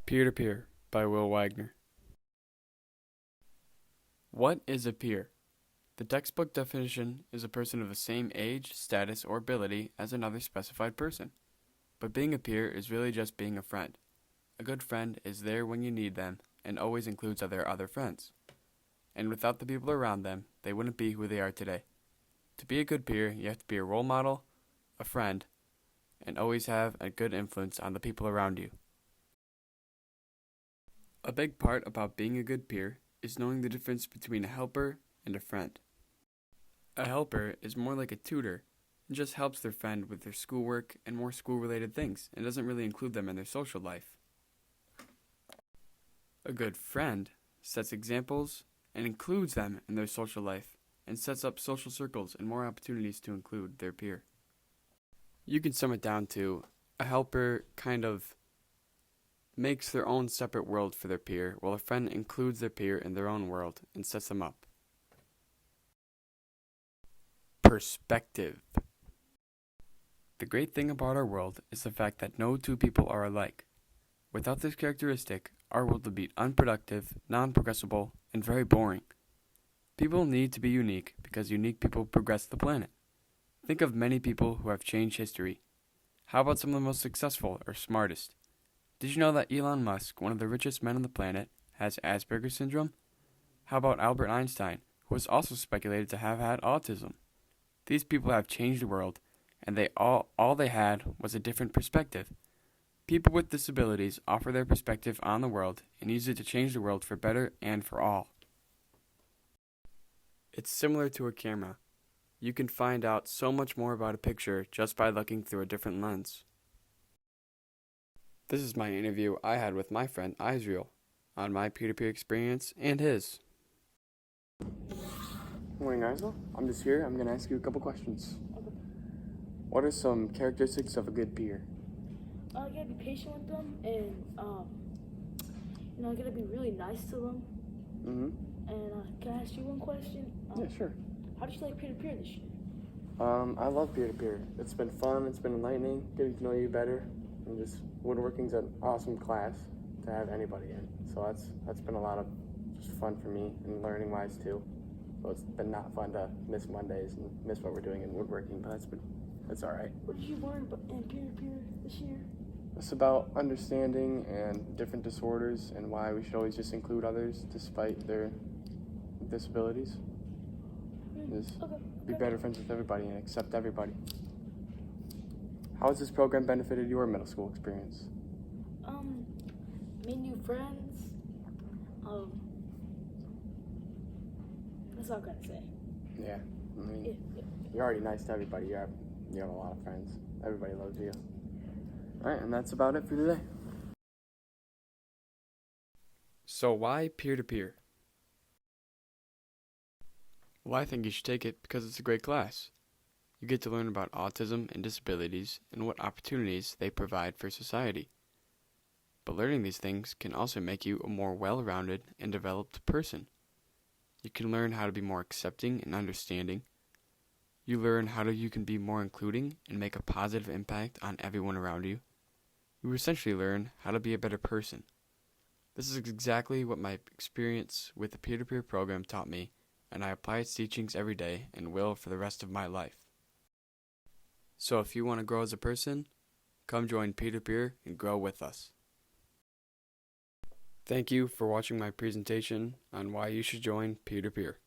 Peer-to-Peer by Wagner. What is a peer? The textbook definition is a person of the same age, status, or ability as another specified person. But being a peer is really just being a friend. A good friend is there when you need them and always includes their other friends. And without the people around them, they wouldn't be who they are today. To be a good peer, you have to be a role model, a friend, and always have a good influence on the people around you. A big part about being a good peer is knowing the difference between a helper and a friend. A helper is more like a tutor and just helps their friend with their schoolwork and more school-related things and doesn't really include them in their social life. A good friend sets examples and includes them in their social life and sets up social circles and more opportunities to include their peer. You can sum it down to a helper kind of makes their own separate world for their peer, while a friend includes their peer in their own world and sets them up. Perspective. The great thing about our world is the fact that no two people are alike. Without this characteristic, our world would be unproductive, non-progressible, and very boring. People need to be unique because unique people progress the planet. Think of many people who have changed history. How about some of the most successful or smartest? Did you know that Elon Musk, one of the richest men on the planet, has Asperger's syndrome? How about Albert Einstein, who was also speculated to have had autism? These people have changed the world, and all they had was a different perspective. People with disabilities offer their perspective on the world and use it to change the world for better and for all. It's similar to a camera. You can find out so much more about a picture just by looking through a different lens. This is my interview I had with my friend Israel on my peer-to-peer experience and his. Morning, Israel. I'm just here. I'm going to ask you a couple questions. Okay. What are some characteristics of a good peer? You gotta be patient with them, and you gotta be really nice to them. Mm-hmm. And can I ask you one question? Yeah, sure. How did you like peer-to-peer this year? I love peer-to-peer. It's been fun. It's been enlightening, getting to know you better, and just woodworking's an awesome class to have anybody in. So that's been a lot of just fun for me and learning-wise too. So it's been not fun to miss Mondays and miss what we're doing in woodworking, but it's all right. What did you learn in peer-to-peer this year? It's about understanding and different disorders and why we should always just include others despite their disabilities. Just be better friends with everybody and accept everybody. How has this program benefited your middle school experience? Made new friends. That's all I gotta say. Yeah, I mean, Yeah. you're already nice to everybody. You have a lot of friends. Everybody loves you. All right, and that's about it for today. So why peer-to-peer? Well, I think you should take it because it's a great class. You get to learn about autism and disabilities and what opportunities they provide for society. But learning these things can also make you a more well-rounded and developed person. You can learn how to be more accepting and understanding. You learn how you can be more including and make a positive impact on everyone around you. You essentially learn how to be a better person. This is exactly what my experience with the peer-to-peer program taught me, and I apply its teachings every day and will for the rest of my life. So if you want to grow as a person, come join peer-to-peer and grow with us. Thank you for watching my presentation on why you should join peer-to-peer.